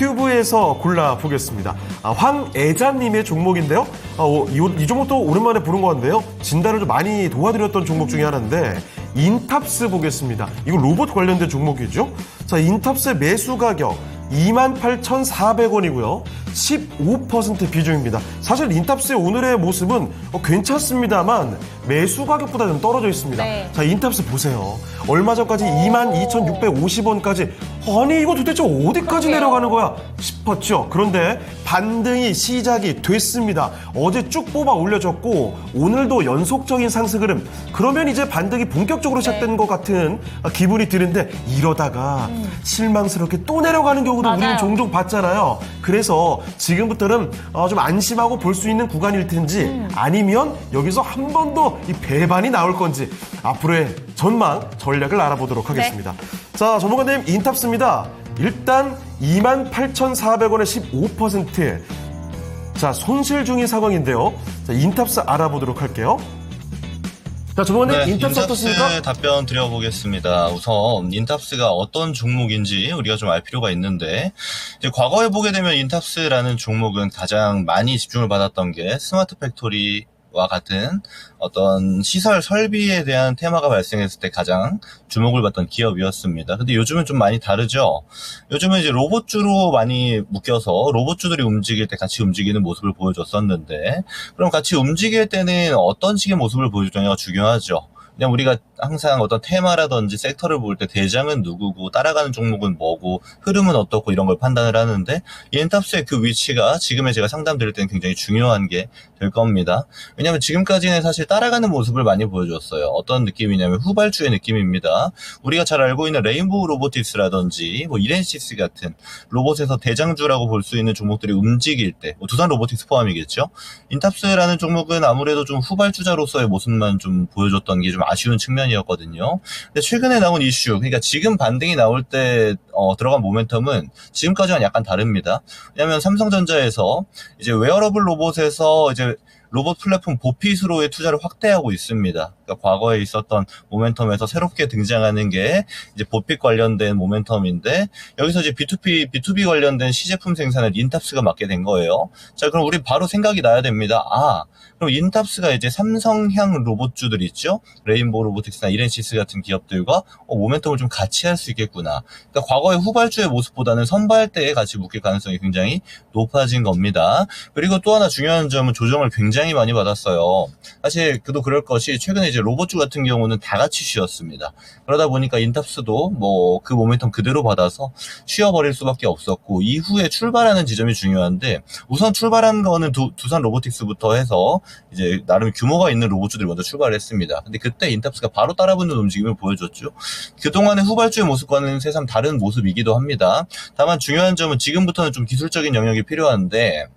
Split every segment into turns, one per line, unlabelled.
튜브에서 골라보겠습니다. 황애자님의 종목인데요. 이 종목도 오랜만에 보는 것 같은데요. 진단을 좀 많이 도와드렸던 종목 중에 하나인데 인탑스 보겠습니다. 이거 로봇 관련된 종목이죠. 자, 인탑스의 매수 가격 28,400원이고요. 15% 비중입니다. 사실 인탑스의 오늘의 모습은 괜찮습니다만 매수 가격보다 좀 떨어져 있습니다.
네.
자, 인탑스 보세요. 얼마 전까지 22,650원까지 아니 이거 도대체 어디까지 내려가는 거야 싶었죠. 그런데 반등이 시작이 됐습니다. 어제 쭉 뽑아 올려줬고 오늘도 연속적인 상승 흐름. 그러면 이제 반등이 본격적으로 시작된 것 같은 기분이 드는데 이러다가 실망스럽게 또 내려가는 경우도
맞아요.
우리는 종종 봤잖아요. 그래서 지금부터는 좀 안심하고 볼 수 있는 구간일 텐지 아니면 여기서 한 번 더 이 배반이 나올 건지 앞으로의 전망 전략을 알아보도록 하겠습니다. 자, 전문가님 인탑스입니다. 일단 28,400원에 15%. 자, 손실 중인 상황인데요. 자, 인탑스 알아보도록 할게요. 자, 전문가님 인탑스 어떻습니까?
답변 드려보겠습니다. 우선 인탑스가 어떤 종목인지 우리가 좀 알 필요가 있는데 이제 과거에 보게 되면 인탑스라는 종목은 가장 많이 집중을 받았던 게 스마트 팩토리와 같은 어떤 시설 설비에 대한 테마가 발생했을 때 가장 주목을 받던 기업이었습니다. 근데 요즘은 좀 많이 다르죠. 요즘은 이제 로봇주로 많이 묶여서 로봇주들이 움직일 때 같이 움직이는 모습을 보여줬었는데 그럼 같이 움직일 때는 어떤 식의 모습을 보여주느냐가 중요하죠. 그냥 우리가 항상 어떤 테마라든지 섹터를 볼 때 대장은 누구고 따라가는 종목은 뭐고 흐름은 어떻고 이런 걸 판단을 하는데 인탑스의 그 위치가 지금의 제가 상담 드릴 때는 굉장히 중요한 게 될 겁니다. 왜냐하면 지금까지는 사실 따라가는 모습을 많이 보여줬어요. 어떤 느낌이냐면 후발주의 느낌입니다. 우리가 잘 알고 있는 레인보우 로보틱스라든지 뭐 이렌시스 같은 로봇에서 대장주라고 볼 수 있는 종목들이 움직일 때 두산 로보틱스 포함이겠죠. 인탑스라는 종목은 아무래도 좀 후발주자로서의 모습만 좀 보여줬던 게 좀 아쉬운 측면이었거든요. 근데 최근에 나온 이슈, 그러니까 지금 반등이 나올 때 들어간 모멘텀은 지금까지와는 약간 다릅니다. 왜냐하면 삼성전자에서 이제 웨어러블 로봇에서 이제 로봇 플랫폼 보핏으로의 투자를 확대하고 있습니다. 그러니까 과거에 있었던 모멘텀에서 새롭게 등장하는 게 이제 보핏 관련된 모멘텀인데 여기서 이제 B2B 관련된 시제품 생산을 인탑스가 맡게 된 거예요. 자, 그럼 우리 바로 생각이 나야 됩니다. 그럼 인탑스가 이제 삼성향 로봇주들 있죠? 레인보우 로보틱스나 이렌시스 같은 기업들과 모멘텀을 좀 같이 할 수 있겠구나. 그러니까 과거의 후발주의 모습보다는 선발대에 같이 묶일 가능성이 굉장히 높아진 겁니다. 그리고 또 하나 중요한 점은 조정을 굉장히 많이 받았어요. 사실 그도 그럴 것이 최근에 이제 로봇주 같은 경우는 다 같이 쉬었습니다. 그러다 보니까 인탑스도 뭐 그 모멘텀 그대로 받아서 쉬어버릴 수밖에 없었고 이후에 출발하는 지점이 중요한데 우선 출발한 거는 두산 로보틱스부터 해서 이제 나름 규모가 있는 로봇주들이 먼저 출발했습니다. 근데 그때 인탑스가 바로 따라붙는 움직임을 보여줬죠. 그동안의 후발주의 모습과는 새삼 다른 모습이기도 합니다. 다만 중요한 점은 지금부터는 좀 기술적인 영역이 필요한데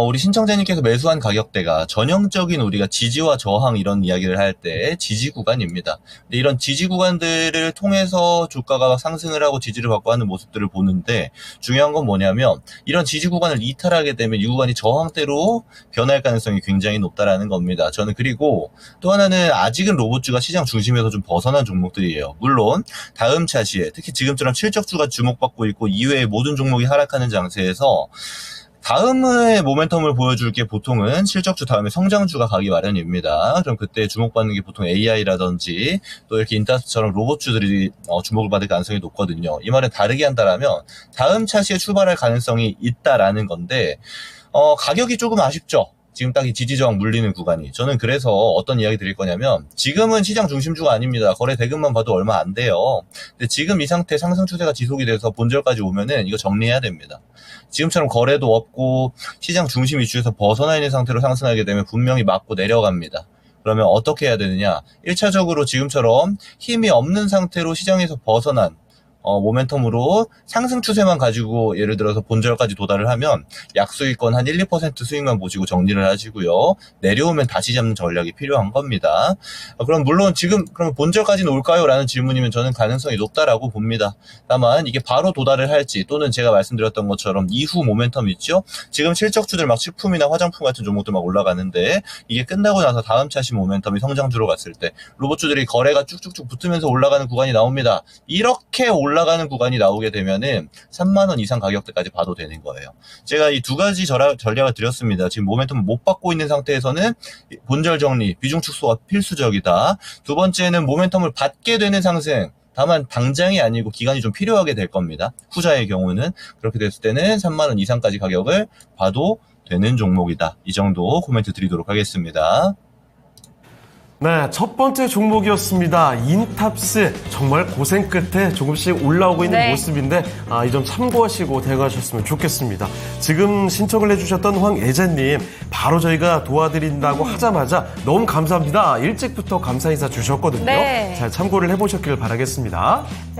우리 신청자님께서 매수한 가격대가 전형적인 우리가 지지와 저항 이런 이야기를 할 때 지지 구간입니다. 근데 이런 지지 구간들을 통해서 주가가 상승을 하고 지지를 받고 하는 모습들을 보는데 중요한 건 뭐냐면 이런 지지 구간을 이탈하게 되면 이 구간이 저항대로 변할 가능성이 굉장히 높다라는 겁니다. 저는 그리고 또 하나는 아직은 로봇주가 시장 중심에서 좀 벗어난 종목들이에요. 물론 다음 차시에 특히 지금처럼 실적주가 주목받고 있고 이외의 모든 종목이 하락하는 장세에서 다음의 모멘텀을 보여줄 게 보통은 실적주 다음에 성장주가 가기 마련입니다. 그럼 그때 주목받는 게 보통 AI라든지 또 이렇게 인탑스처럼 로봇주들이 주목을 받을 가능성이 높거든요. 이 말은 다르게 한다라면 다음 차시에 출발할 가능성이 있다라는 건데 가격이 조금 아쉽죠. 지금 딱 이 지지저항 물리는 구간이. 저는 그래서 어떤 이야기 드릴 거냐면 지금은 시장 중심주가 아닙니다. 거래 대금만 봐도 얼마 안 돼요. 근데 지금 이 상태 상승 추세가 지속이 돼서 본절까지 오면은 이거 정리해야 됩니다. 지금처럼 거래도 없고 시장 중심 이슈에서 벗어나 있는 상태로 상승하게 되면 분명히 맞고 내려갑니다. 그러면 어떻게 해야 되느냐? 1차적으로 지금처럼 힘이 없는 상태로 시장에서 벗어난 모멘텀으로 상승 추세만 가지고 예를 들어서 본절까지 도달을 하면 약수익권 한 1, 2% 수익만 보시고 정리를 하시고요. 내려오면 다시 잡는 전략이 필요한 겁니다. 그럼 물론 지금 그러면 본절까지는 올까요? 라는 질문이면 저는 가능성이 높다라고 봅니다. 다만 이게 바로 도달을 할지 또는 제가 말씀드렸던 것처럼 이후 모멘텀 있죠? 지금 실적주들 막 식품이나 화장품 같은 종목들 막 올라가는데 이게 끝나고 나서 다음 차시 모멘텀이 성장주로 갔을 때 로봇주들이 거래가 쭉쭉쭉 붙으면서 올라가는 구간이 나옵니다. 이렇게 올라가는 구간이 나오게 되면은 3만 원 이상 가격대까지 봐도 되는 거예요. 제가 이 두 가지 전략을 드렸습니다. 지금 모멘텀을 못 받고 있는 상태에서는 본절 정리, 비중 축소가 필수적이다. 두 번째는 모멘텀을 받게 되는 상승. 다만 당장이 아니고 기간이 좀 필요하게 될 겁니다. 후자의 경우는 그렇게 됐을 때는 3만 원 이상까지 가격을 봐도 되는 종목이다. 이 정도 코멘트 드리도록 하겠습니다.
네, 첫 번째 종목이었습니다. 인탑스. 정말 고생 끝에 조금씩 올라오고 있는
네.
모습인데, 이 점 참고하시고 대응하셨으면 좋겠습니다. 지금 신청을 해주셨던 황예자님, 바로 저희가 도와드린다고 하자마자 너무 감사합니다. 일찍부터 감사 인사 주셨거든요.
네.
잘 참고를 해보셨길 바라겠습니다.